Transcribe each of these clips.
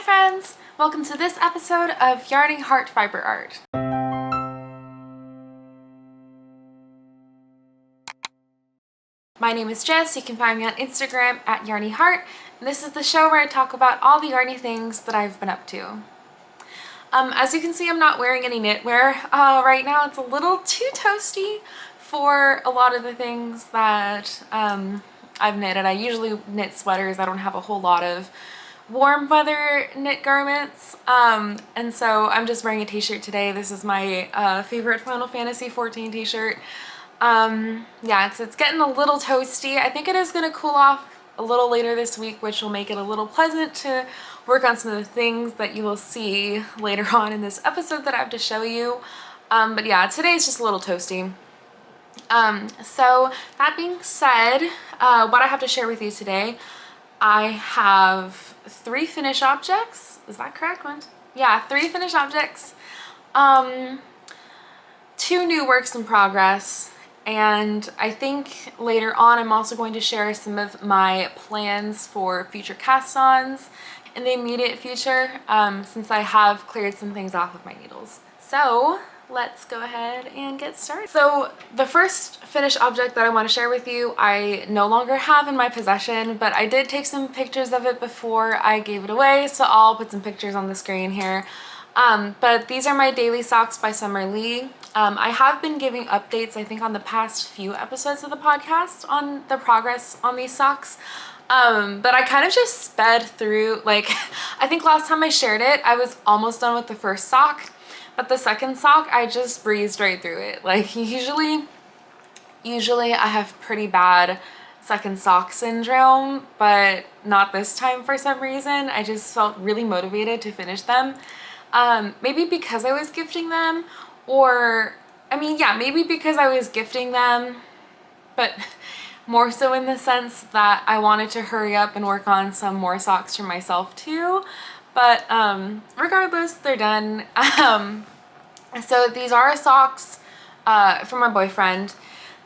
friends! Welcome to this episode of Yarnyheart Fiber Art. My name is Jess. You can find me on Instagram at yarnyheart, and this is the show where I talk about all the yarny things that I've been up to. As you can see, I'm not wearing any knitwear right now. It's a little too toasty for a lot of the things that I've knitted. I usually knit sweaters. I don't have a whole lot of warm weather knit garments, and so I'm just wearing a t-shirt today. This is my favorite Final Fantasy 14 t-shirt. Yeah, it's getting a little toasty. I think it is going to cool off a little later this week, which will make it a little pleasant to work on some of the things that you will see later on in this episode that I have to show you. But yeah, today is just a little toasty. So that being said, what I have to share with you today, I have 3 finished objects. Is that correct? Yeah, 3 finished objects, 2 new works in progress, and I think later on I'm also going to share some of my plans for future cast-ons in the immediate future, since I have cleared some things off of my needles. So let's go ahead and get started. So the first finished object that I want to share with you, I no longer have in my possession, but I did take some pictures of it before I gave it away, so I'll put some pictures on the screen here. But these are my daily socks by Summer Lee. I have been giving updates, I think, on the past few episodes of the podcast on the progress on these socks. But I kind of just sped through, like, I think last time I shared it, I was almost done with the first sock. But the second sock, I just breezed right through it. Like, usually I have pretty bad second sock syndrome, but not this time for some reason. I just felt really motivated to finish them. Maybe because I was gifting them, or, I mean, yeah, maybe because I was gifting them, but more so in the sense that I wanted to hurry up and work on some more socks for myself too. But regardless, they're done. So these are socks from my boyfriend,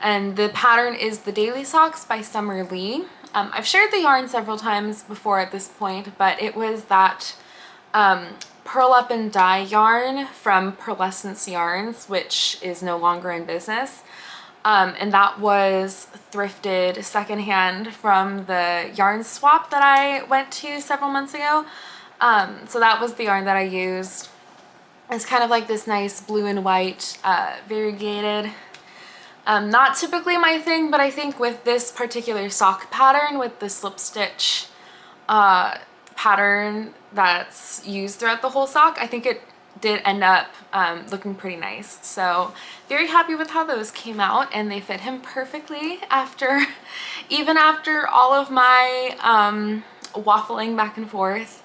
and the pattern is the Daily Socks by Summer Lee. I've shared the yarn several times before at this point, but it was that Purl Up and Dye yarn from Pearlescence Yarns, which is no longer in business. And that was thrifted secondhand from the yarn swap that I went to several months ago. So that was the yarn that I used. It's kind of like this nice blue and white, variegated. Not typically my thing, but I think with this particular sock pattern, with the slip stitch pattern that's used throughout the whole sock, I think it did end up looking pretty nice. So very happy with how those came out, and they fit him perfectly after, even after all of my waffling back and forth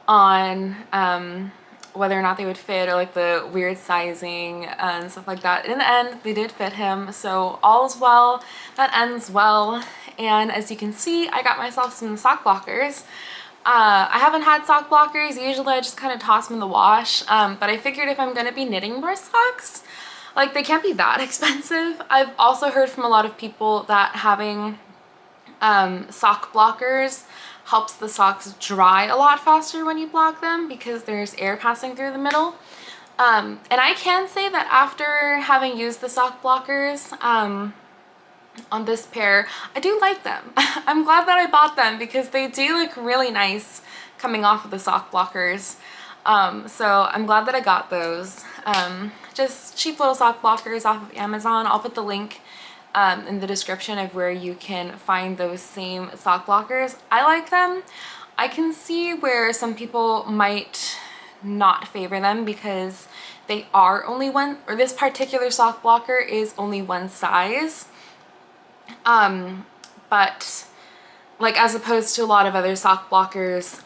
on whether or not they would fit, or like the weird sizing and stuff like that. In the end, they did fit him, so all's well that ends well. And as you can see, I got myself some sock blockers. I haven't had sock blockers. Usually I just kind of toss them in the wash, but I figured if I'm going to be knitting more socks, like, they can't be that expensive. I've also heard from a lot of people that having sock blockers helps the socks dry a lot faster when you block them, because there's air passing through the middle. And I can say that after having used the sock blockers on this pair, I do like them. I'm glad that I bought them, because they do look really nice coming off of the sock blockers. So I'm glad that I got those. Just cheap little sock blockers off of Amazon. I'll put the link in the description of where you can find those same sock blockers. I like them. I can see where some people might not favor them, because they are only one, or this particular sock blocker is only one size. But like, as opposed to a lot of other sock blockers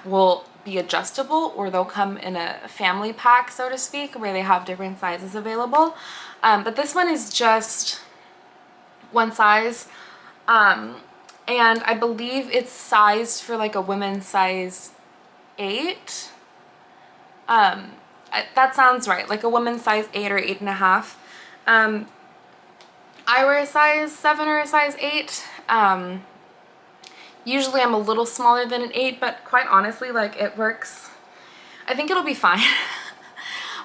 will be adjustable, or they'll come in a family pack, so to speak, where they have different sizes available. But this one is just one size, and I believe it's sized for like a women's size 8. That sounds right, like a women's size 8 or 8.5. I wear a size 7 or a size 8. Usually I'm a little smaller than an 8, but quite honestly, like, it works. I think it'll be fine.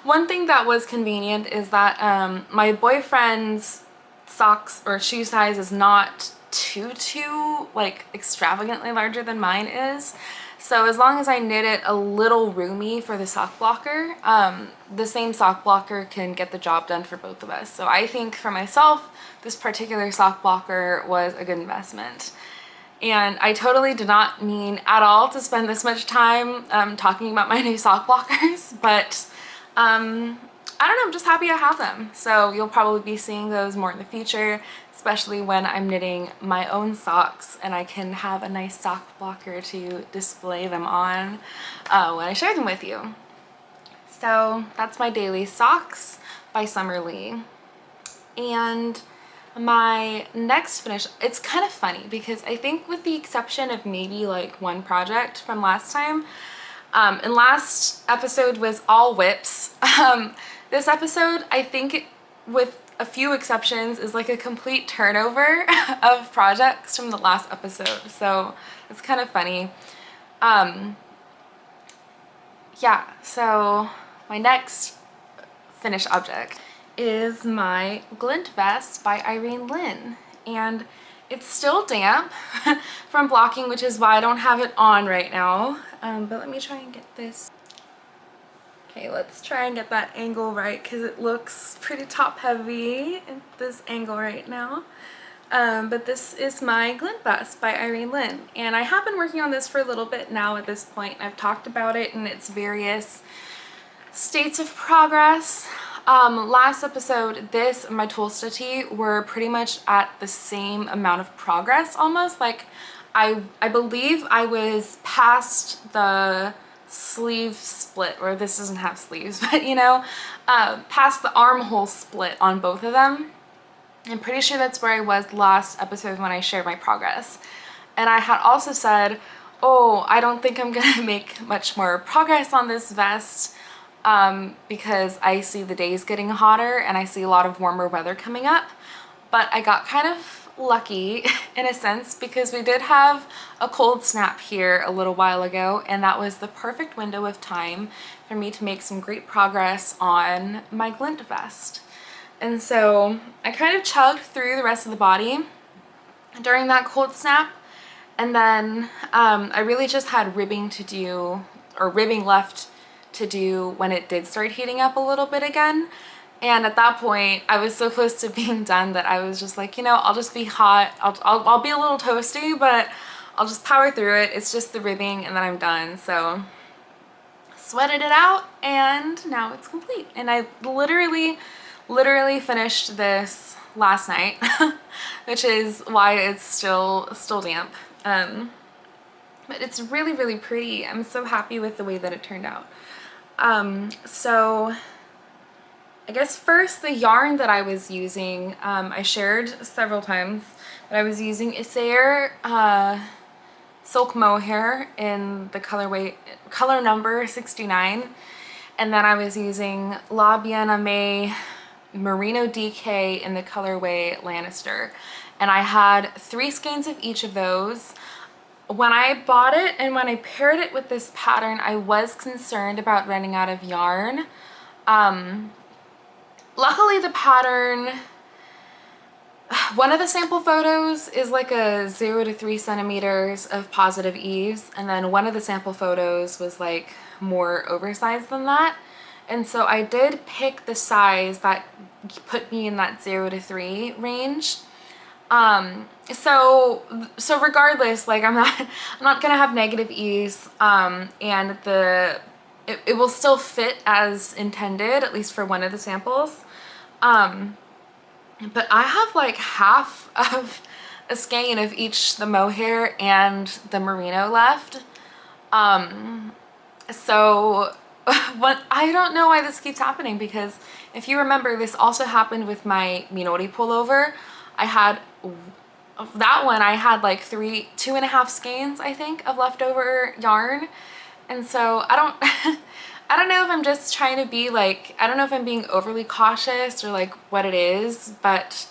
One thing that was convenient is that my boyfriend's socks or shoe size is not too like extravagantly larger than mine is. So as long as I knit it a little roomy for the sock blocker, the same sock blocker can get the job done for both of us. So I think for myself, this particular sock blocker was a good investment. And I totally did not mean at all to spend this much time talking about my new sock blockers, but I don't know, I'm just happy I have them. So you'll probably be seeing those more in the future, especially when I'm knitting my own socks and I can have a nice sock blocker to display them on when I share them with you. So that's my daily socks by Summerlee. And my next finish, it's kind of funny because I think with the exception of maybe like one project from last time, and last episode was all whips. This episode, I think with a few exceptions, is like a complete turnover of projects from the last episode. So it's kind of funny. Yeah, so my next finished object is my glint vest by Irene Lynn, and it's still damp from blocking, which is why I don't have it on right now. But let me try and get this. Okay, let's try and get that angle right because it looks pretty top heavy at this angle right now. But this is my glint vest by Irene Lynn, and I have been working on this for a little bit now at this point. I've talked about it in its various states of progress. Last episode, this and my tolsta tee were pretty much at the same amount of progress almost. Like I believe I was past the sleeve split, or this doesn't have sleeves, but you know, past the armhole split on both of them. I'm pretty sure that's where I was last episode when I shared my progress. And I had also said, oh, I don't think I'm gonna make much more progress on this vest because I see the days getting hotter and I see a lot of warmer weather coming up. But I got kind of lucky in a sense because we did have a cold snap here a little while ago, and that was the perfect window of time for me to make some great progress on my glint vest. And so I kind of chugged through the rest of the body during that cold snap, and then I really just had ribbing to do, or ribbing left to do when it did start heating up a little bit again. And at that point, I was so close to being done that I was just like, you know, I'll just be hot. I'll be a little toasty, but I'll just power through it. It's just the ribbing and then I'm done. So sweated it out and now it's complete. And I literally finished this last night, which is why it's still damp. But it's really pretty. I'm so happy with the way that it turned out. So I guess first the yarn that I was using, I shared several times, but I was using Isair silk mohair in the color number 69, and then I was using La Bien Aimée Merino DK in the colorway Lannister, and I had 3 skeins of each of those. When I bought it and when I paired it with this pattern, I was concerned about running out of yarn. Luckily the pattern, one of the sample photos is like a 0 to 3 centimeters of positive ease, and then one of the sample photos was like more oversized than that. And so I did pick the size that put me in that 0 to 3 range. So regardless, like I'm not gonna have negative ease, and it will still fit as intended, at least for one of the samples. But I have like half of a skein of each the mohair and the merino left. So I don't know why this keeps happening, because if you remember, this also happened with my Minori pullover. I had that one, I had like 2.5 skeins, I think, of leftover yarn. And so I don't know if I'm just trying to be like, I don't know if I'm being overly cautious or like what it is, but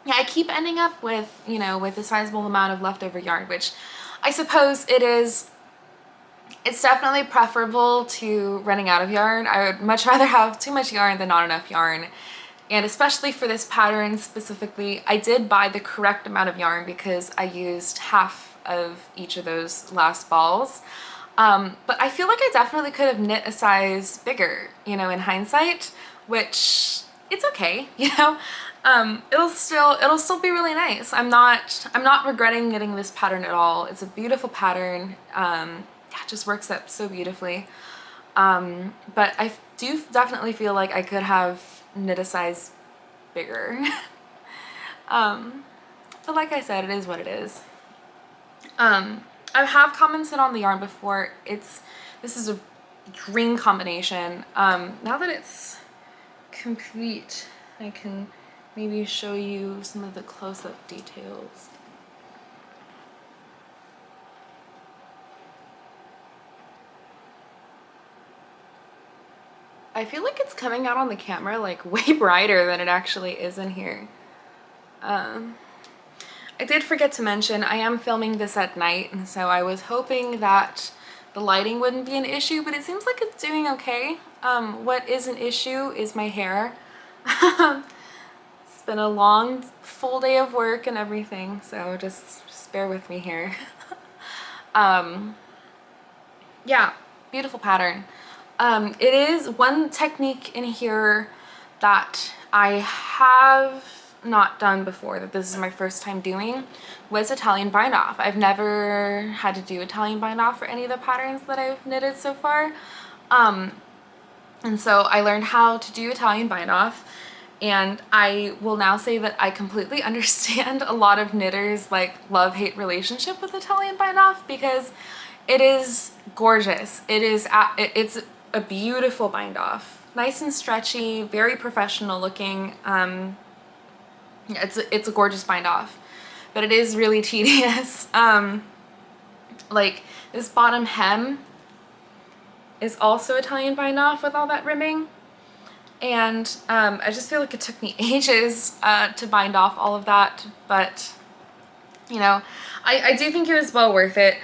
yeah, I keep ending up with, you know, with a sizable amount of leftover yarn, which I suppose it is. It's definitely preferable to running out of yarn. I would much rather have too much yarn than not enough yarn. And especially for this pattern specifically, I did buy the correct amount of yarn because I used half of each of those last balls. But I feel like I definitely could have knit a size bigger, you know, in hindsight, which it's okay, you know. It'll still be really nice. I'm not regretting knitting this pattern at all. It's a beautiful pattern. Yeah, it just works up so beautifully. But I do definitely feel like I could have knit a size bigger. But like I said, it is what it is. I have commented on the yarn before. This is a dream combination. Now that it's complete, I can maybe show you some of the close-up details. I feel like it's coming out on the camera like way brighter than it actually is in here. I did forget to mention I am filming this at night, and so I was hoping that the lighting wouldn't be an issue, but it seems like it's doing okay. What is an issue is my hair. It's been a long, full day of work and everything, so just bear with me here. Yeah, beautiful pattern. It is one technique in here that I have not done before, that this is my first time doing, was Italian bind off. I've never had to do Italian bind off for any of the patterns that I've knitted so far. And so I learned how to do Italian bind off, and I will now say that I completely understand a lot of knitters' like love-hate relationship with Italian bind off, because it is gorgeous. It's a beautiful bind off, nice and stretchy, very professional looking. It's a gorgeous bind off, but it is really tedious. Like this bottom hem is also Italian bind off with all that ribbing, and I just feel like it took me ages to bind off all of that, but you know, I do think it was well worth it.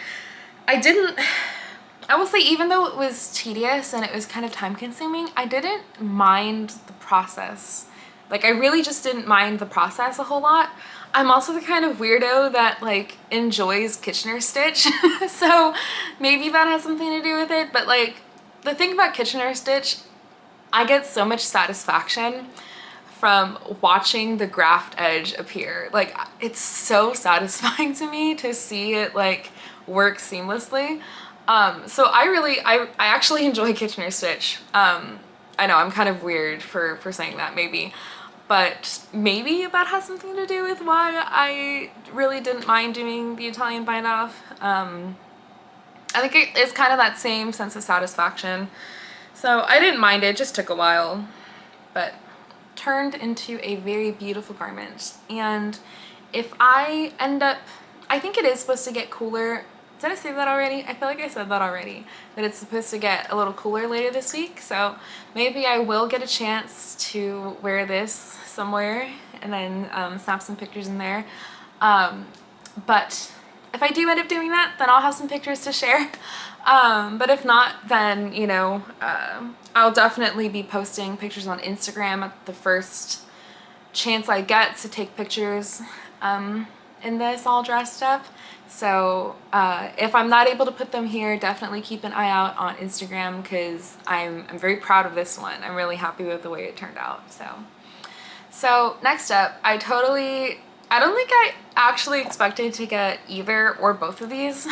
I will say, even though it was tedious and it was kind of time consuming, I didn't mind the process. Like, I really just didn't mind the process a whole lot. I'm also the kind of weirdo that like enjoys Kitchener stitch, so maybe that has something to do with it. But like, the thing about Kitchener stitch, I get so much satisfaction from watching the graft edge appear. Like, it's so satisfying to me to see it like work seamlessly. So I actually enjoy Kitchener stitch. I know I'm kind of weird for saying that, maybe, but maybe that has something to do with why I really didn't mind doing the Italian bind off. I think it's kind of that same sense of satisfaction. So I didn't mind it, just took a while, but turned into a very beautiful garment. And if I end up, I think it is supposed to get cooler. Did I say that already? I feel like I said that already, that it's supposed to get a little cooler later this week, so maybe I will get a chance to wear this somewhere and then snap some pictures in there. But if I do end up doing that, then I'll have some pictures to share. But if not, then, you know, I'll definitely be posting pictures on Instagram at the first chance I get to take pictures in this all dressed up. So if I'm not able to put them here, definitely keep an eye out on Instagram, because I'm very proud of this one. I'm really happy with the way it turned out. So next up, I don't think I actually expected to get either or both of these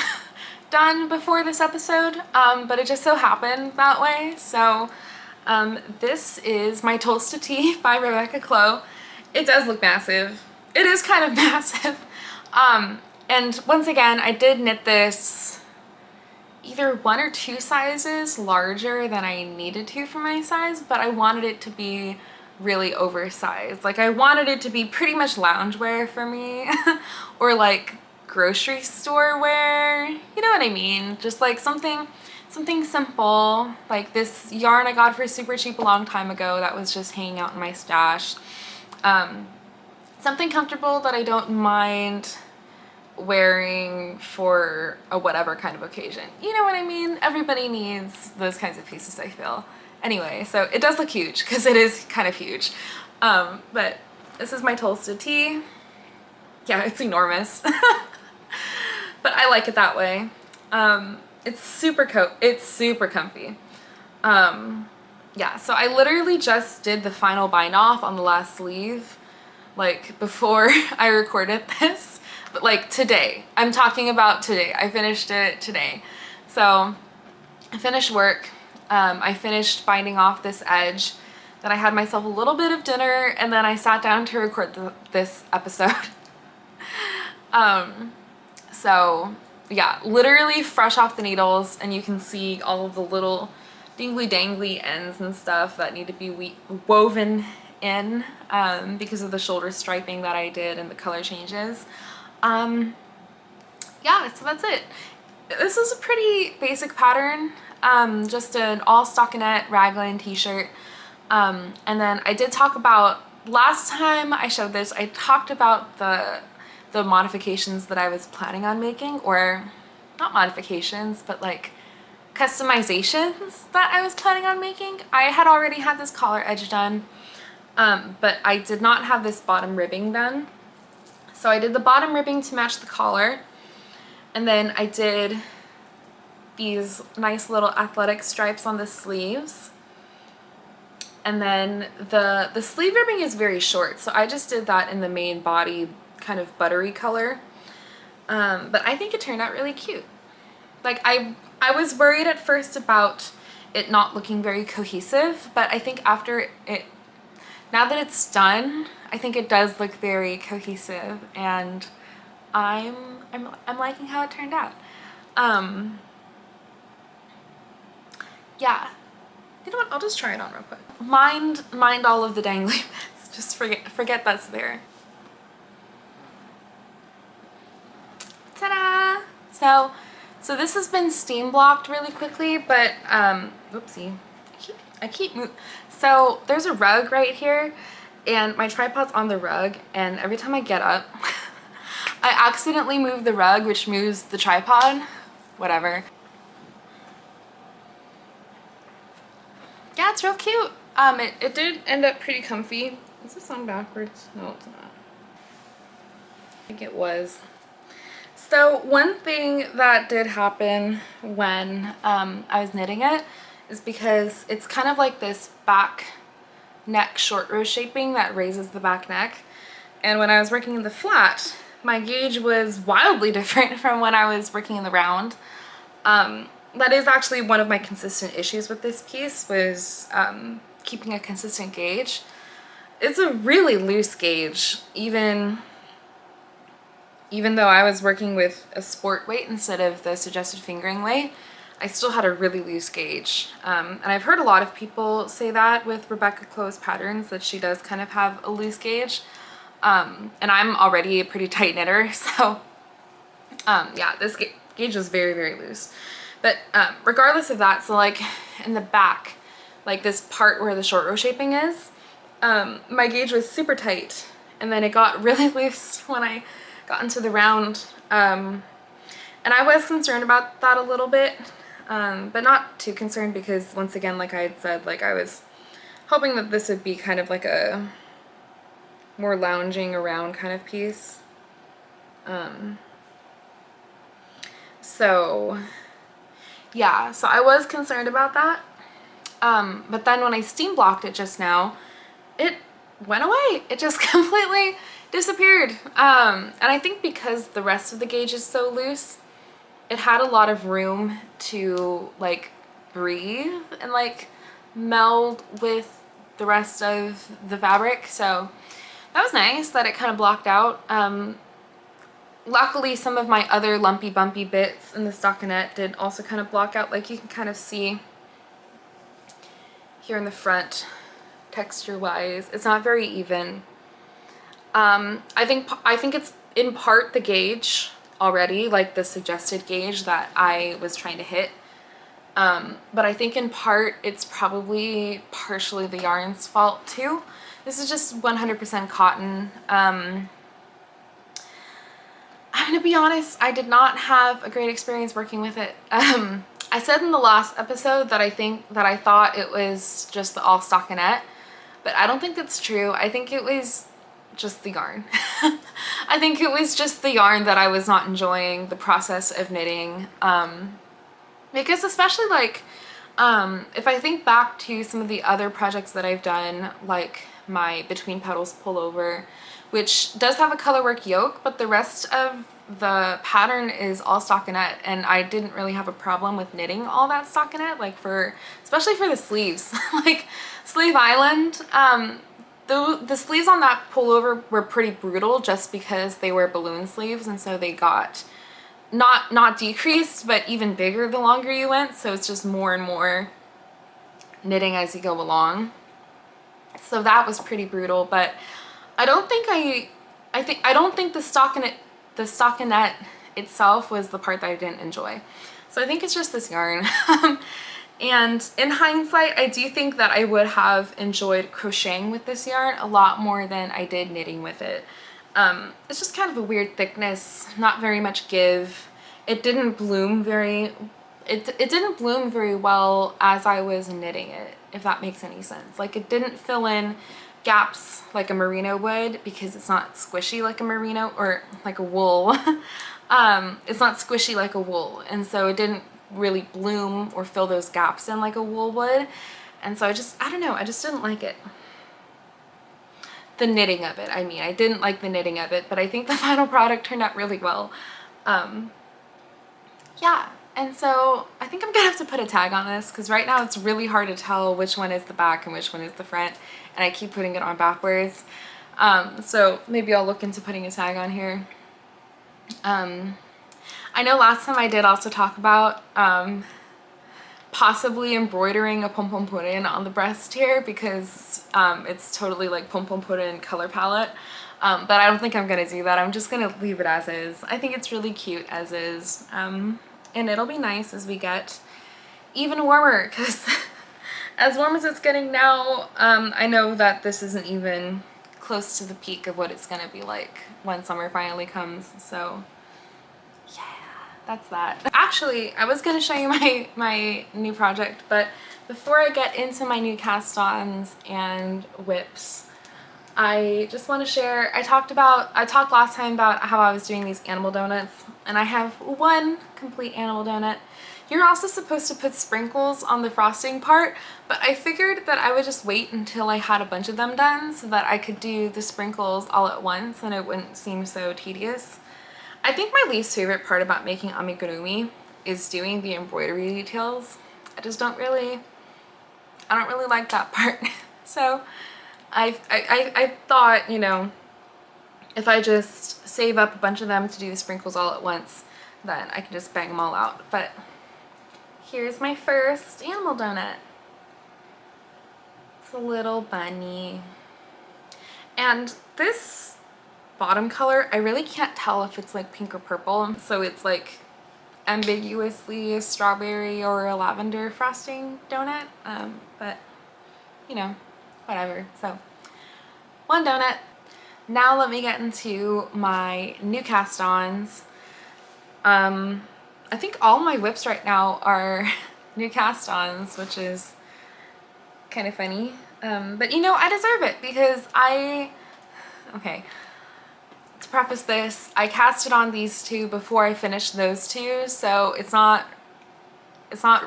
done before this episode, but it just so happened that way. So this is my Tolsta tee by Rebecca Clow. It does look massive. It is kind of massive. And once again, I did knit this either 1 or 2 sizes larger than I needed to for my size, but I wanted it to be really oversized. Like, I wanted it to be pretty much loungewear for me, or like grocery store wear, you know what I mean? Just like something simple, like this yarn I got for super cheap a long time ago that was just hanging out in my stash. It's something comfortable that I don't mind wearing for a whatever kind of occasion. You know what I mean? Everybody needs those kinds of pieces, I feel. Anyway, so it does look huge because it is kind of huge. But this is my tolsta tee. Yeah, it's enormous. But I like it that way. It's super comfy. Yeah, so I literally just did the final bind off on the last sleeve, like before I recorded this, but like today. I'm talking about today. I finished it today. So I finished work. I finished binding off this edge. Then I had myself a little bit of dinner, and then I sat down to record this episode. So yeah, literally fresh off the needles, and you can see all of the little dingly dangly ends and stuff that need to be woven in because of the shoulder striping that I did and the color changes. Yeah, so that's it. This is a pretty basic pattern, just an all stockinette raglan t-shirt. And then I did talk about, last time I showed this, I talked about the modifications that I was planning on making, or not modifications, but like customizations that I was planning on making. I had already had this collar edge done, but I did not have this bottom ribbing done. So I did the bottom ribbing to match the collar, and then I did these nice little athletic stripes on the sleeves. And then the sleeve ribbing is very short, so I just did that in the main body kind of buttery color. But I think it turned out really cute. Like I was worried at first about it not looking very cohesive, but I think after it, now that it's done, I think it does look very cohesive, and I'm liking how it turned out. Yeah. You know what? I'll just try it on real quick. Mind all of the dangly bits. Just forget that's there. Ta-da! So this has been steam blocked really quickly, but oopsie. I keep moving. So there's a rug right here, and my tripod's on the rug, and every time I get up, I accidentally move the rug, which moves the tripod. Whatever. Yeah, it's real cute. It did end up pretty comfy. Is this on backwards? No, it's not. I think it was. So one thing that did happen when I was knitting it is because it's kind of like this back neck short row shaping that raises the back neck. And when I was working in the flat, my gauge was wildly different from when I was working in the round. That is actually one of my consistent issues with this piece, was keeping a consistent gauge. It's a really loose gauge, even though I was working with a sport weight instead of the suggested fingering weight. I still had a really loose gauge. And I've heard a lot of people say that with Rebecca Close patterns, that she does kind of have a loose gauge. And I'm already a pretty tight knitter, so yeah, this gauge was very, very loose. But regardless of that, so like in the back, like this part where the short row shaping is, my gauge was super tight, and then it got really loose when I got into the round. And I was concerned about that a little bit, but not too concerned, because once again, like I had said, like I was hoping that this would be kind of like a more lounging around kind of piece. So yeah, so I was concerned about that. But then when I steam blocked it just now, it went away. It just completely disappeared. And I think because the rest of the gauge is so loose, it had a lot of room to like breathe and like meld with the rest of the fabric. So that was nice that it kind of blocked out. Luckily, some of my other lumpy bumpy bits in the stockinette did also kind of block out, like you can kind of see here in the front, texture wise. It's not very even. I think it's in part the gauge already, like the suggested gauge that I was trying to hit. But I think in part it's probably partially the yarn's fault too, This is just 100% cotton. I'm gonna be honest, I did not have a great experience working with it. I said in the last episode that I thought it was just the all stockinette, but I don't think that's true. I think it was just the yarn. I think it was just the yarn that I was not enjoying the process of knitting. Because especially like, if I think back to some of the other projects that I've done, like my Between Petals pullover, which does have a colorwork yoke, but the rest of the pattern is all stockinette, and I didn't really have a problem with knitting all that stockinette, like especially for the sleeves. Like Sleeve Island, the sleeves on that pullover were pretty brutal just because they were balloon sleeves, and so they got not decreased, but even bigger the longer you went, so it's just more and more knitting as you go along. So that was pretty brutal, but I don't think the stockinette itself was the part that I didn't enjoy. So I think it's just this yarn. And in hindsight, I do think that I would have enjoyed crocheting with this yarn a lot more than I did knitting with it. It's just kind of a weird thickness, not very much give. It didn't bloom very well as I was knitting it, if that makes any sense. Like it didn't fill in gaps like a merino would, because it's not squishy like a merino or like a wool. It's not squishy like a wool, and so it didn't really bloom or fill those gaps in like a wool would. And so I don't know, I just didn't like it. The knitting of it, I mean, I didn't like the knitting of it, but I think the final product turned out really well. Yeah, and so I think I'm gonna have to put a tag on this, because right now it's really hard to tell which one is the back and which one is the front, and I keep putting it on backwards. So maybe I'll look into putting a tag on here. I know last time I did also talk about possibly embroidering a pom pom pudding on the breast here, because it's totally like pom pom pudding color palette. But I don't think I'm gonna do that. I'm just gonna leave it as is. I think it's really cute as is. And it'll be nice as we get even warmer, because as warm as it's getting now, I know that this isn't even close to the peak of what it's gonna be like when summer finally comes. So yeah, that's that. Actually, I was gonna show you my new project, but before I get into my new cast-ons and whips, I just want to share, I talked last time about how I was doing these animal donuts, and I have one complete animal donut. You're also supposed to put sprinkles on the frosting part, but I figured that I would just wait until I had a bunch of them done so that I could do the sprinkles all at once and it wouldn't seem so tedious. I think my least favorite part about making amigurumi is doing the embroidery details. I don't really like that part. So I thought, you know, if I just save up a bunch of them to do the sprinkles all at once, then I can just bang them all out. But here's my first animal donut. It's a little bunny. And this bottom color, I really can't tell if it's like pink or purple. So it's like ambiguously a strawberry or a lavender frosting donut. But you know, whatever. So one donut. Now let me get into my new cast-ons. I think all my whips right now are new cast-ons, which is kind of funny. But you know, I deserve it because okay, to preface this, I casted on these two before I finished those two, so it's not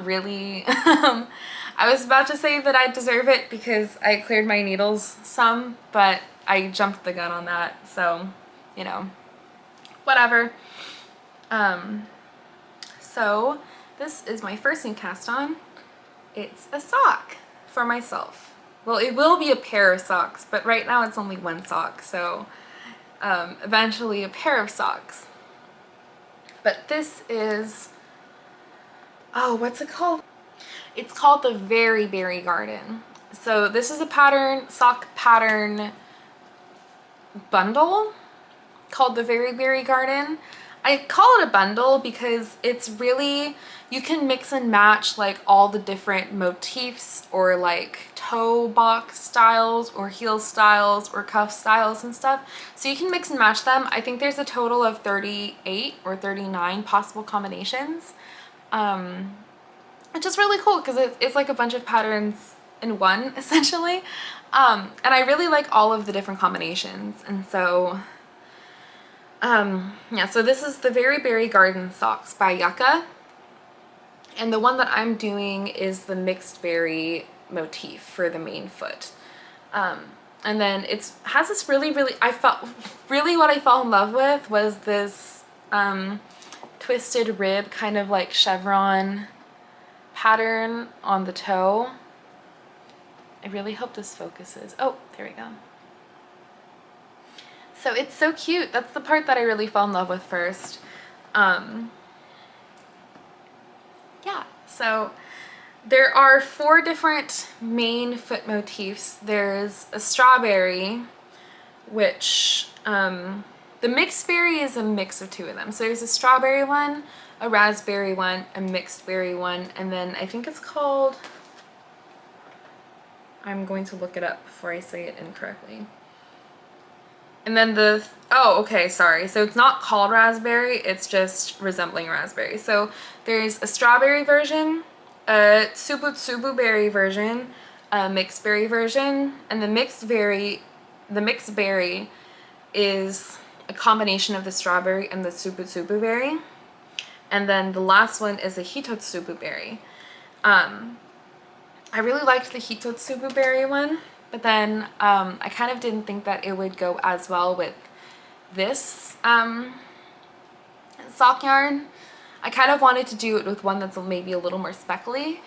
really, I was about to say that I deserve it because I cleared my needles some, but I jumped the gun on that, so, you know, whatever. So this is my first new cast on. It's a sock for myself. Well, it will be a pair of socks, but right now it's only one sock, so eventually a pair of socks. But this is, oh, what's it called? It's called the Very Berry Garden. So this is a pattern, sock pattern bundle called the Very Berry Garden. I call it a bundle because it's really, you can mix and match like all the different motifs or like toe box styles or heel styles or cuff styles and stuff. So you can mix and match them. I think there's a total of 38 or 39 possible combinations, which is really cool because it's like a bunch of patterns in one essentially. And I really like all of the different combinations. And so yeah, so this is the Very Berry Garden Socks by Yucca. And the one that I'm doing is the mixed berry motif for the main foot. And then it has this really, what I fell in love with was this twisted rib kind of like chevron pattern on the toe. I really hope this focuses. Oh, there we go. So it's so cute. That's the part that I really fell in love with first. Yeah, so there are 4 different main foot motifs. There's a strawberry, which the mixed berry is a mix of 2 of them. So there's a strawberry one, a raspberry one, a mixed berry one, and then I think it's called, I'm going to look it up before I say it incorrectly. And then oh, okay, sorry. So it's not called raspberry, it's just resembling raspberry. So there's a strawberry version, a tsubu berry version, a mixed berry version, and the mixed berry is a combination of the strawberry and the tsubu berry. And then the last one is a hitotsubu berry. I really liked the hitotsubu berry one. But then I kind of didn't think that it would go as well with this sock yarn. I kind of wanted to do it with one that's maybe a little more speckly.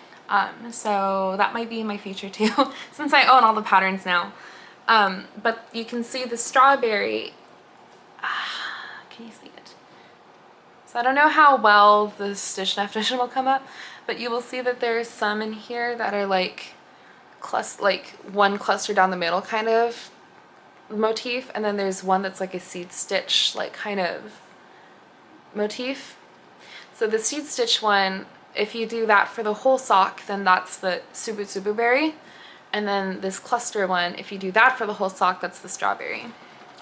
So that might be in my future too, since I own all the patterns now. But you can see the strawberry. Can you see it? So I don't know how well the stitch definition will come up, but you will see that there's some in here that are like one cluster down the middle kind of motif, and then there's one that's like a seed stitch like kind of motif. So the seed stitch one, if you do that for the whole sock, then that's the tsubu berry, and then this cluster one, if you do that for the whole sock, that's the strawberry,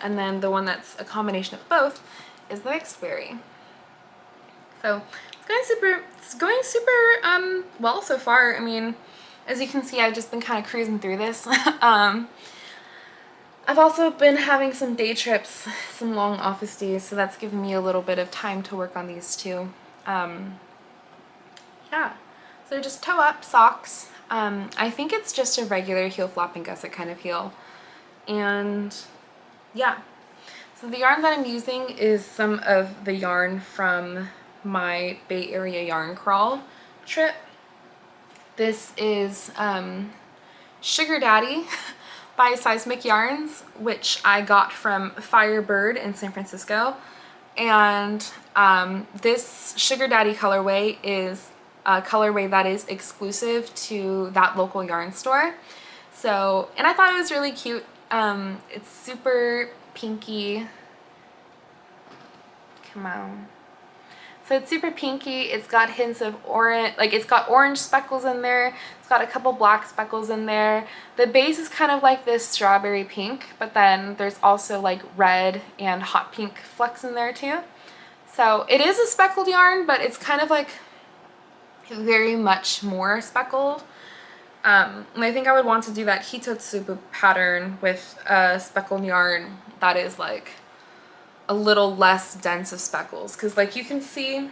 and then the one that's a combination of both is the mixed berry. So it's going super well so far. I mean, as you can see, I've just been kind of cruising through this. I've also been having some day trips, some long office days, so that's given me a little bit of time to work on these too. Yeah, so just toe up socks. I think it's just a regular heel flap and gusset kind of heel. And yeah, so the yarn that I'm using is some of the yarn from my Bay Area yarn crawl trip. This is Sugar Daddy by Seismic Yarns, which I got from Firebird in San Francisco. And this Sugar Daddy colorway is a colorway that is exclusive to that local yarn store. So, and I thought it was really cute. It's super pinky. Come on. So it's super pinky. It's got hints of orange, like it's got orange speckles in there. It's got a couple black speckles in there. The base is kind of like this strawberry pink, but then there's also like red and hot pink flecks in there too. So it is a speckled yarn, but it's kind of like very much more speckled. And I think I would want to do that hitotsubu pattern with a speckled yarn that is like a little less dense of speckles, because like you can see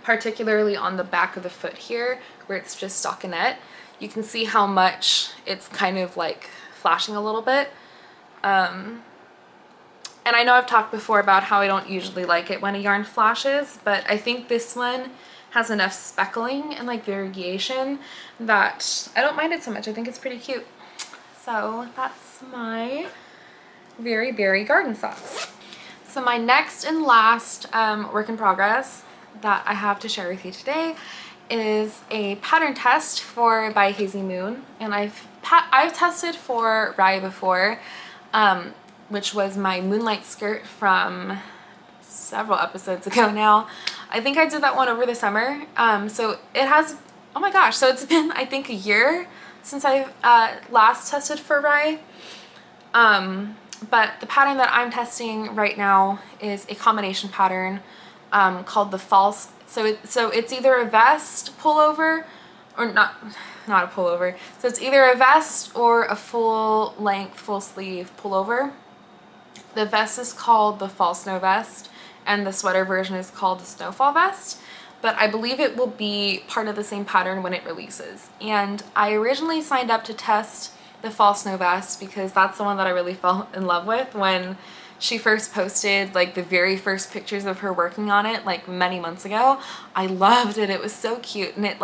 particularly on the back of the foot here where it's just stockinette, you can see how much it's kind of like flashing a little bit. And I know I've talked before about how I don't usually like it when a yarn flashes, but I think this one has enough speckling and like variation that I don't mind it so much. I think it's pretty cute. So that's my Very Berry garden socks. So my next and last work in progress that I have to share with you today is a pattern test by Hazy Moon. And I've tested for Rye before, which was my moonlight skirt from several episodes ago now. I think I did that one over the summer. So it has, oh my gosh, so it's been I think a year since I last tested for rye. But the pattern that I'm testing right now is a combination pattern called the false. So it's either a vest pullover or not a pullover. So it's either a vest or a full length, full sleeve pullover. The vest is called the fall snow vest and the sweater version is called the snowfall vest. But I believe it will be part of the same pattern when it releases. And I originally signed up to test the fall snow vest because that's the one that I really fell in love with when she first posted like the very first pictures of her working on it like many months ago. I loved it. It was so cute, and it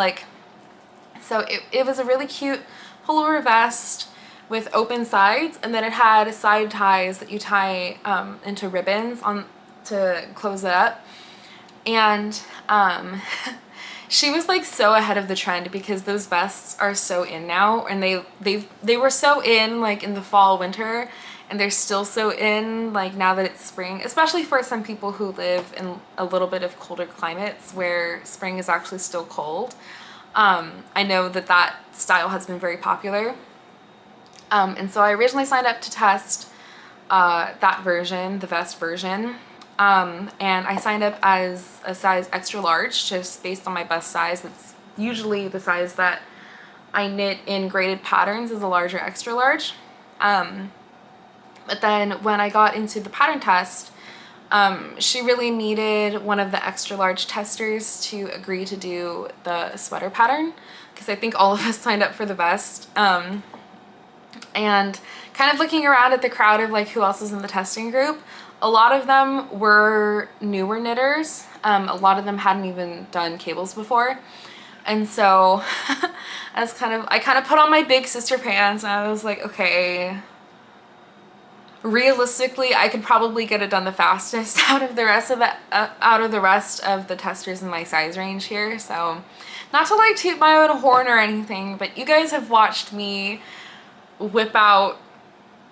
was a really cute pullover vest with open sides, and then it had side ties that you tie into ribbons on to close it up. And she was like so ahead of the trend because those vests are so in now, and they were so in like in the fall, winter, and they're still so in like now that it's spring, especially for some people who live in a little bit of colder climates where spring is actually still cold. I know that style has been very popular. And so I originally signed up to test that version, the vest version. And I signed up as a size extra large just based on my bust size. It's usually the size that I knit in graded patterns is a larger extra large. But then when I got into the pattern test, she really needed one of the extra large testers to agree to do the sweater pattern because I think all of us signed up for the vest. And kind of looking around at the crowd of like who else is in the testing group, a lot of them were newer knitters. A lot of them hadn't even done cables before. And so I kind of put on my big sister pants and I was like, okay, realistically, I could probably get it done the fastest out of the rest of the testers in my size range here. So not to like toot my own horn or anything, but you guys have watched me whip out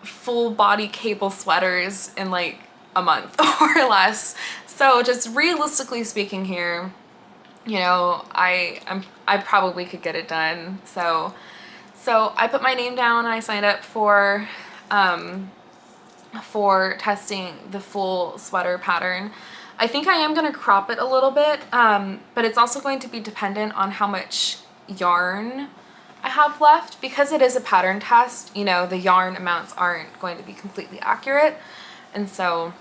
full body cable sweaters in like a month or less. So just realistically speaking here, you know, I probably could get it done. So I put my name down and I signed up for testing the full sweater pattern. I think I am going to crop it a little bit, but it's also going to be dependent on how much yarn I have left because it is a pattern test. You know, the yarn amounts aren't going to be completely accurate, and so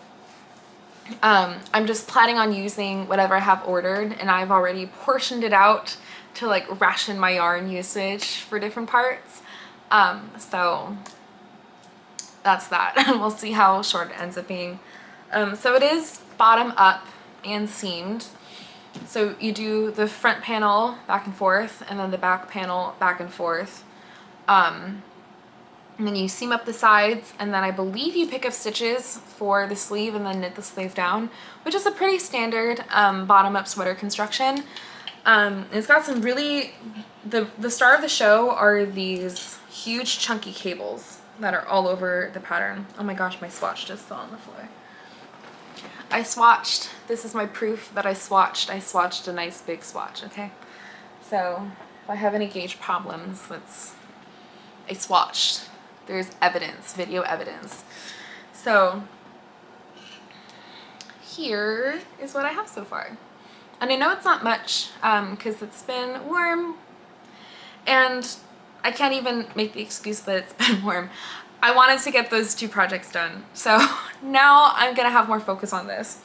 I'm just planning on using whatever I have ordered, and I've already portioned it out to like ration my yarn usage for different parts. So that's that. We'll see how short it ends up being. So it is bottom up and seamed. So you do the front panel back and forth and then the back panel back and forth. And then you seam up the sides, and then I believe you pick up stitches for the sleeve and then knit the sleeve down, which is a pretty standard bottom up sweater construction. It's got some really, the star of the show are these huge chunky cables that are all over the pattern. Oh my gosh, my swatch just fell on the floor. I swatched. This is my proof that I swatched. I swatched a nice big swatch, okay? So if I have any gauge problems, I swatched. There's evidence, video evidence. So here is what I have so far. And I know it's not much because it's been warm, and I can't even make the excuse that it's been warm. I wanted to get those two projects done. So now I'm gonna have more focus on this.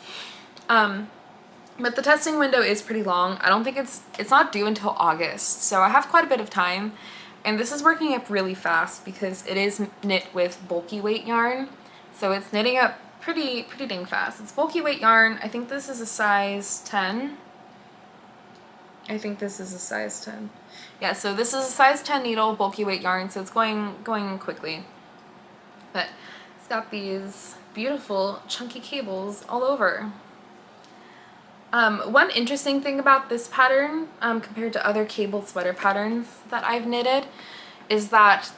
But the testing window is pretty long. I don't think it's not due until August. So I have quite a bit of time, and this is working up really fast because it is knit with bulky weight yarn. So it's knitting up pretty dang fast. It's bulky weight yarn. I think this is a size 10. I think this is a size 10. Yeah, so this is a size 10 needle, bulky weight yarn, so it's going quickly. But it's got these beautiful chunky cables all over. One interesting thing about this pattern compared to other cable sweater patterns that I've knitted is that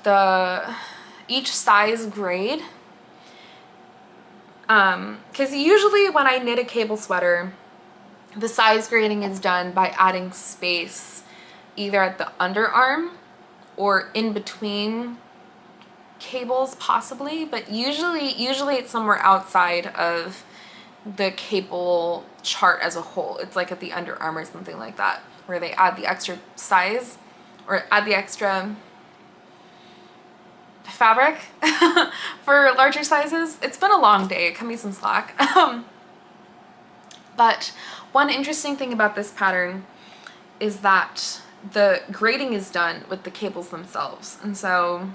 each size grade, because usually when I knit a cable sweater, the size grading is done by adding space either at the underarm or in between cables possibly, but usually it's somewhere outside of the cable chart as a whole. It's like at the underarm or something like that, where they add the extra size or add the extra fabric for larger sizes. It's been a long day, cut me some slack. But one interesting thing about this pattern is that the grading is done with the cables themselves. And so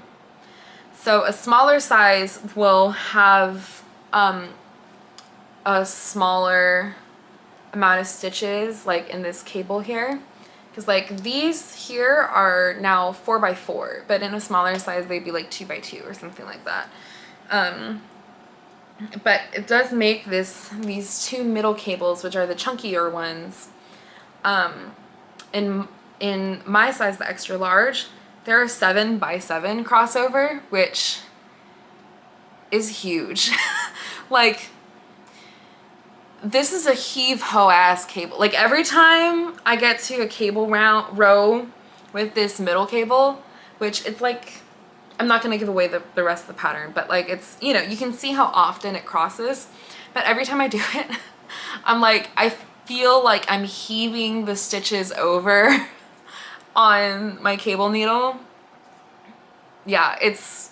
a smaller size will have a smaller amount of stitches, like in this cable here. Because like these here are now 4x4, but in a smaller size they'd be like 2x2 or something like that. But it does make these two middle cables, which are the chunkier ones, in my size, the extra large, there are 7x7 crossover, which is huge. Like, this is a heave-ho ass cable. Like, every time I get to a cable row with this middle cable, which it's like, I'm not gonna give away the rest of the pattern, but like it's, you know, you can see how often it crosses, but every time I do it, I'm like, I feel like I'm heaving the stitches over on my cable needle. Yeah, it's,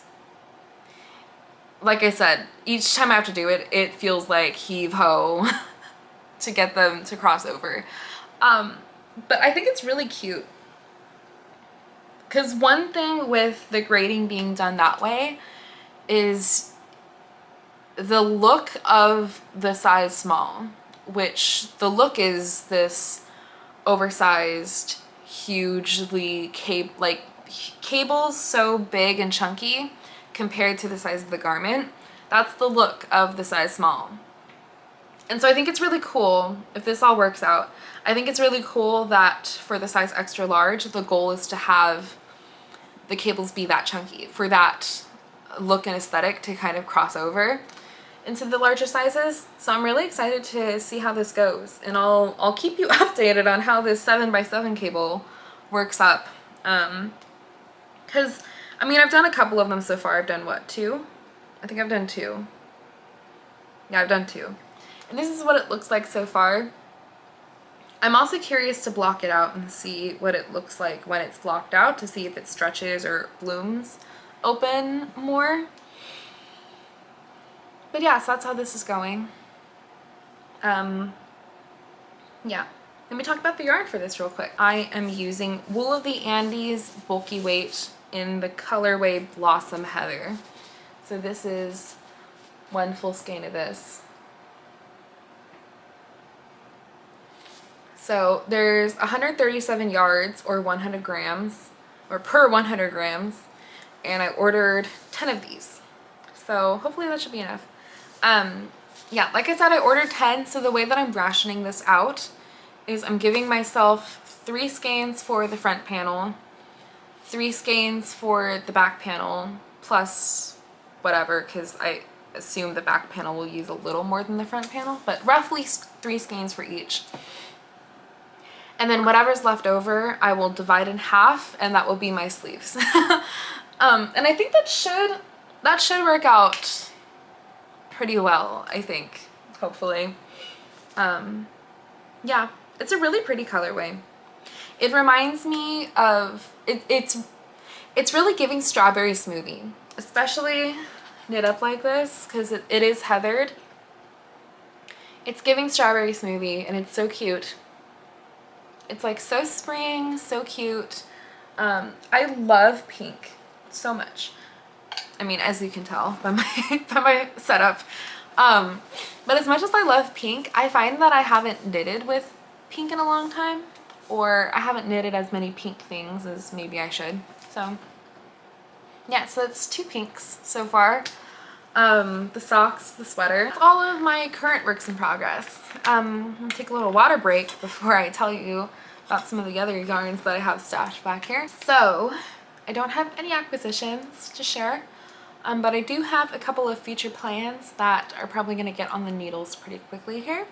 like I said, each time I have to do it, it feels like heave-ho to get them to cross over. But I think it's really cute. Because one thing with the grading being done that way is the look of the size small, which the look is this oversized, hugely cables so big and chunky compared to the size of the garment. That's the look of the size small. And so I think it's really cool if this all works out. I think it's really cool that for the size extra large, the goal is to have the cables be that chunky for that look and aesthetic to kind of cross over into the larger sizes. So I'm really excited to see how this goes, and I'll keep you updated on how this 7x7 cable works up. Because I mean, I've done a couple of them so far. I've done what, 2? I think I've done 2. Yeah, I've done 2. And this is what it looks like so far. I'm also curious to block it out and see what it looks like when it's blocked out, to see if it stretches or blooms open more. But yeah, so that's how this is going. Yeah. Let me talk about the yarn for this real quick. I am using Wool of the Andes Bulky Weight in the colorway Blossom Heather. So this is one full skein of this. So there's 137 yards or 100 grams, or per 100 grams, and I ordered 10 of these. So hopefully that should be enough. Yeah, like I said, I ordered 10, so the way that I'm rationing this out is I'm giving myself 3 skeins for the front panel, 3 skeins for the back panel, plus whatever, because I assume the back panel will use a little more than the front panel, but roughly 3 skeins for each. And then whatever's left over, I will divide in half, and that will be my sleeves. And I think that should work out pretty well, I think, hopefully. Yeah, it's a really pretty colorway. It reminds me of, it's really giving strawberry smoothie, especially knit up like this, because it is heathered. It's giving strawberry smoothie, and it's so cute. It's like so spring, so cute. I love pink so much. I mean, as you can tell by my setup. But as much as I love pink, I find that I haven't knitted with pink in a long time, or I haven't knitted as many pink things as maybe I should. So yeah, so it's 2 pinks so far. The socks, the sweater. That's all of my current works in progress. I'm gonna take a little water break before I tell you about some of the other yarns that I have stashed back here. So I don't have any acquisitions to share, but I do have a couple of future plans that are probably gonna get on the needles pretty quickly here.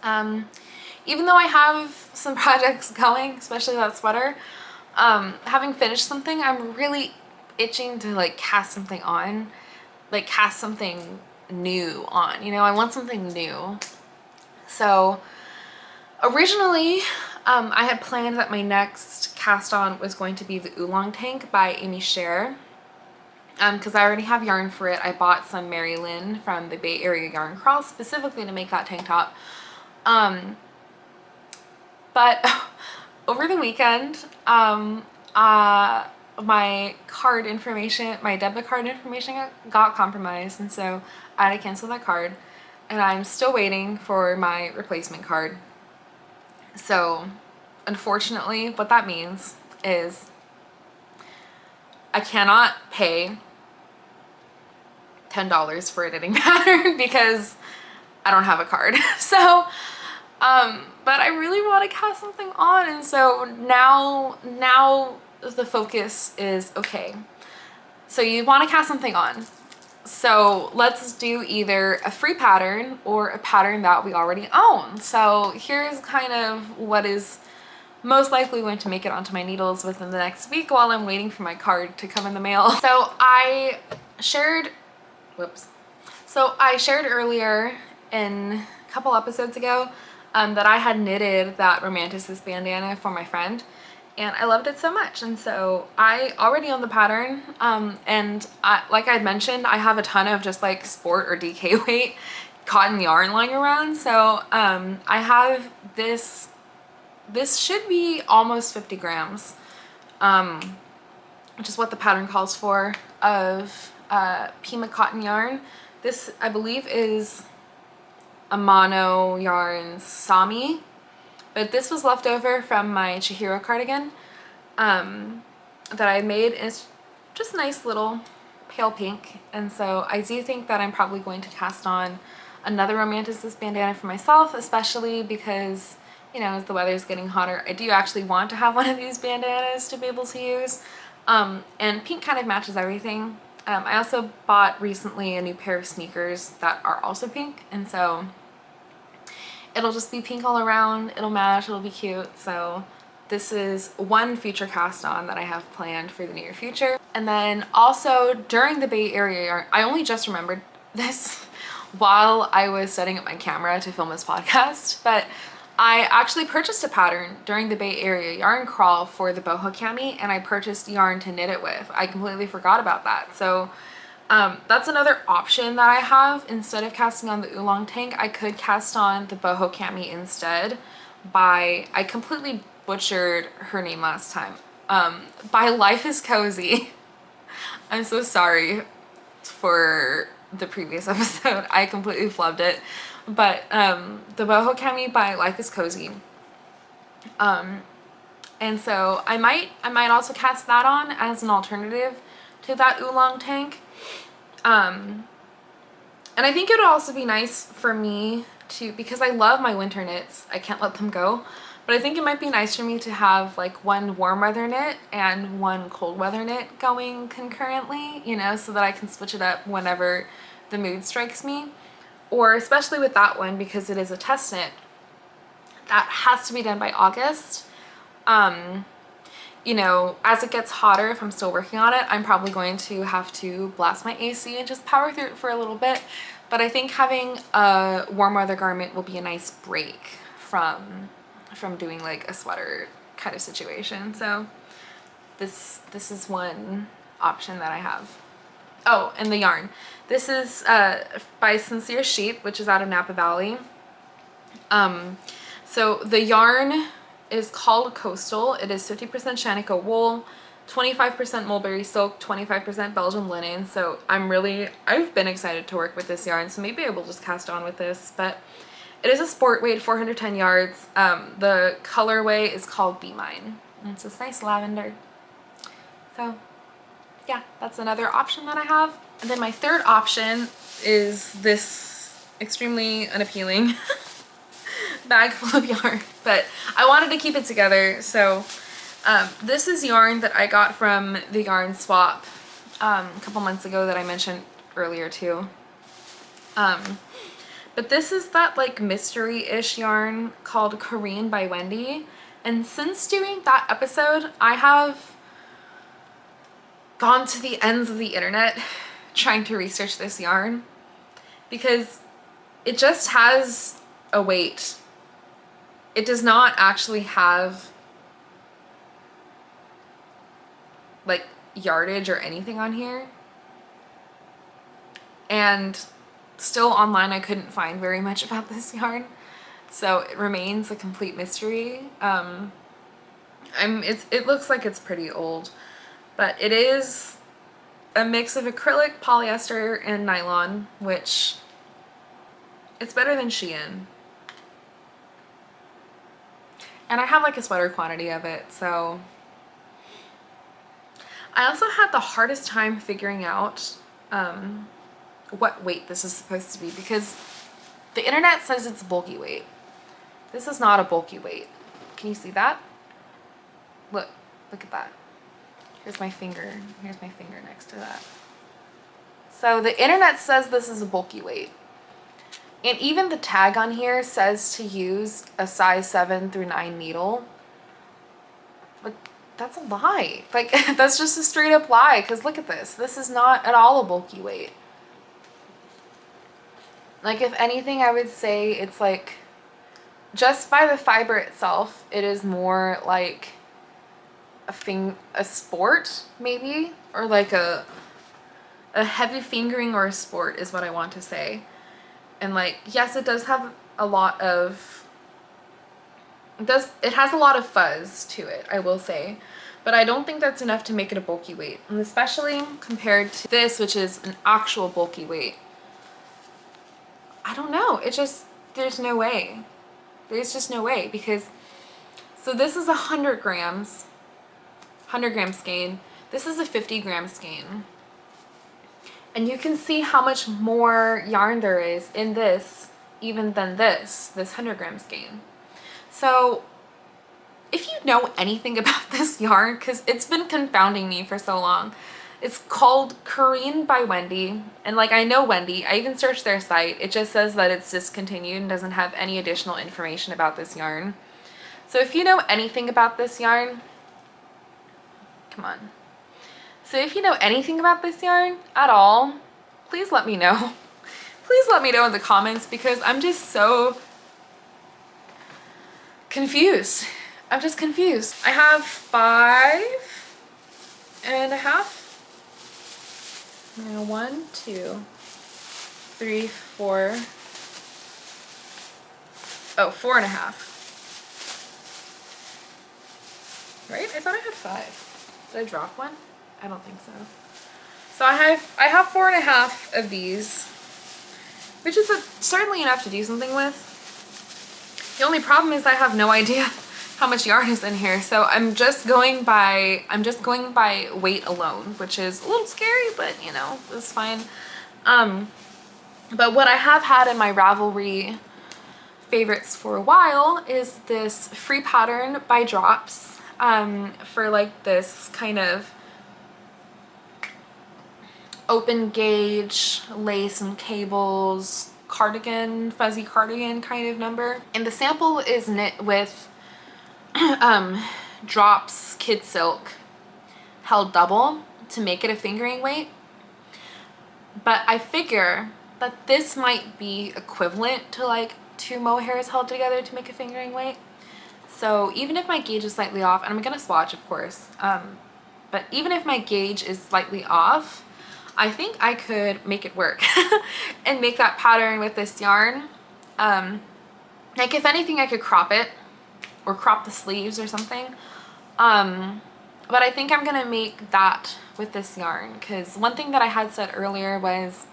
Even though I have some projects going, especially that sweater, having finished something, I'm really itching to like cast something on, like cast something new on, you know, I want something new. So originally, I had planned that my next cast on was going to be the Oolong Tank by Amy Scher. Because I already have yarn for it. I bought some Mary Lynn from the Bay Area Yarn Crawl specifically to make that tank top. But over the weekend, my card information, my debit card information got compromised, and so I had to cancel that card, and I'm still waiting for my replacement card. So unfortunately, what that means is I cannot pay $10 for a knitting pattern because I don't have a card. So but I really want to cast something on, and so now the focus is, okay, so you want to cast something on, so let's do either a free pattern or a pattern that we already own. So here's kind of what is most likely going to make it onto my needles within the next week while I'm waiting for my card to come in the mail. So I shared earlier in a couple episodes ago that I had knitted that Romanticist bandana for my friend, and I loved it so much, and so I already own the pattern, and like I had mentioned, I have a ton of just like sport or DK weight cotton yarn lying around. So I have this should be almost 50 grams, which is what the pattern calls for, of Pima cotton yarn. This, I believe, is Amano Yarns Sami, but this was left over from my Chihiro cardigan that I made. It's just a nice little pale pink, and so I do think that I'm probably going to cast on another Romanticist bandana for myself, especially because, you know, as the weather's getting hotter, I do actually want to have one of these bandanas to be able to use, and pink kind of matches everything. I also bought recently a new pair of sneakers that are also pink, and so it'll just be pink all around, it'll match, it'll be cute. So this is one future cast on that I have planned for the near future. And then also during the Bay Area yarn, I only just remembered this while I was setting up my camera to film this podcast, but I actually purchased a pattern during the Bay Area Yarn Crawl for the boho cami, and I purchased yarn to knit it with. I completely forgot about that. So that's another option that I have. Instead of casting on the Oolong Tank, I could cast on the boho cami instead by, I completely butchered her name last time, by Life is Cozy. I'm so sorry for the previous episode. I completely flubbed it. But the boho cami by Life is Cozy. And so I might also cast that on as an alternative to that Oolong Tank. And I think it would also be nice for me to, because I love my winter knits, I can't let them go, but I think it might be nice for me to have like one warm weather knit and one cold weather knit going concurrently, you know, so that I can switch it up whenever the mood strikes me. Or especially with that one, because it is a test knit, that has to be done by August. You know, as it gets hotter, if I'm still working on it, I'm probably going to have to blast my AC and just power through it for a little bit. But I think having a warm weather garment will be a nice break from doing like a sweater kind of situation. So this is one option that I have. Oh, and the yarn. This is by Sincere Sheep, which is out of Napa Valley. So the yarn is called Coastal. It is 50% Shaniko wool, 25% mulberry silk, 25% Belgian linen. So I've been excited to work with this yarn, so maybe I will just cast on with this. But it is a sport weight, 410 yards. The colorway is called Be Mine. And it's this nice lavender. So yeah, that's another option that I have. And then my third option is this extremely unappealing bag full of yarn, but I wanted to keep it together. So this is yarn that I got from the yarn swap a couple months ago that I mentioned earlier too. But this is that like mystery-ish yarn called Korean by Wendy, And since doing that episode, I have gone to the ends of the internet trying to research this yarn because it just has a weight. It does not actually have like yardage or anything on here. And still online I couldn't find very much about this yarn. So it remains a complete mystery. It looks like it's pretty old, but it is a mix of acrylic, polyester, and nylon, which it's better than Shein. And I have like a sweater quantity of it, so. I also had the hardest time figuring out what weight this is supposed to be because the internet says it's bulky weight. This is not a bulky weight. Can you see that? Look at that. Here's my finger. Here's my finger next to that. So the internet says this is a bulky weight. And even the tag on here says to use a size 7 through 9 needle. But that's a lie. Like, that's just a straight up lie, because look at this. This is not at all a bulky weight. Like, if anything, I would say it's like, just by the fiber itself, it is more like a sport, maybe, or like a heavy fingering or a sport is what I want to say. And like, yes, it does have a lot of, it has a lot of fuzz to it, I will say, but I don't think that's enough to make it a bulky weight, and especially compared to this, which is an actual bulky weight. I don't know, it just, there's no way. There's just no way, because, so this is 100 grams, 100 gram skein. This is a 50 gram skein. And you can see how much more yarn there is in this, even than this 100 gram skein. So if you know anything about this yarn, because it's been confounding me for so long, it's called Corrine by Wendy. And like, I know Wendy, I even searched their site. It just says that it's discontinued and doesn't have any additional information about this yarn. So if you know anything about this yarn, come on. So if you know anything about this yarn at all, please let me know. Please let me know in the comments, because I'm just so confused. I'm just confused. I have 5.5. Now 1, 2, 3, 4. Oh, 4.5. Right? I thought I had 5. Did I drop one? I don't think so. So I have 4.5 of these, which is certainly enough to do something with. The only problem is I have no idea how much yarn is in here, so I'm just going by weight alone, which is a little scary, but you know, it's fine. But what I have had in my Ravelry favorites for a while is this free pattern by Drops, for like this kind of open gauge lace and cables cardigan, fuzzy cardigan kind of number. And the sample is knit with Drops Kid Silk held double to make it a fingering weight. But I figure that this might be equivalent to like 2 mohairs held together to make a fingering weight. So even if my gauge is slightly off, and I'm gonna swatch of course, but even if my gauge is slightly off, I think I could make it work and make that pattern with this yarn. Like if anything, I could crop it or crop the sleeves or something. But I think I'm gonna make that with this yarn, because one thing that I had said earlier was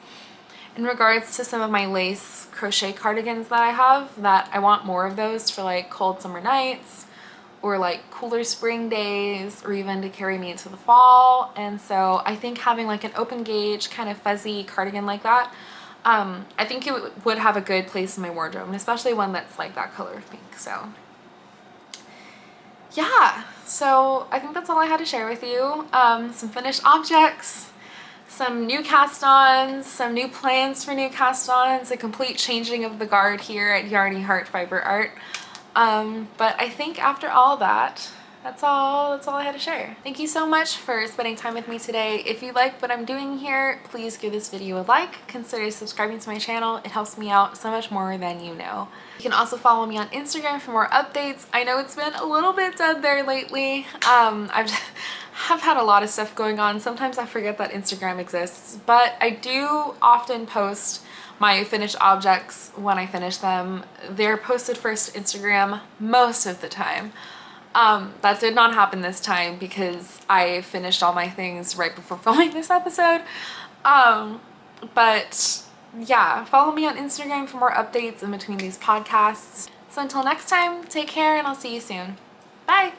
in regards to some of my lace crochet cardigans that I have, that I want more of those for like cold summer nights or like cooler spring days, or even to carry me into the fall. And so I think having like an open gauge kind of fuzzy cardigan like that, I think it would have a good place in my wardrobe, and especially one that's like that color of pink. So yeah, so I think that's all I had to share with you. Some finished objects, some new cast-ons, some new plans for new cast-ons, a complete changing of the guard here at Yarnyheart Fiber Art. But I think after all that, that's all I had to share. Thank you so much for spending time with me today. If you like what I'm doing here, please give this video a like. Consider subscribing to my channel. It helps me out so much more than you know. You can also follow me on Instagram for more updates. I know it's been a little bit dead there lately. I've had a lot of stuff going on. Sometimes I forget that Instagram exists, but I do often post my finished objects when I finish them. They're posted first to Instagram most of the time. That did not happen this time because I finished all my things right before filming this episode. But yeah, follow me on Instagram for more updates in between these podcasts. So until next time, take care and I'll see you soon. Bye!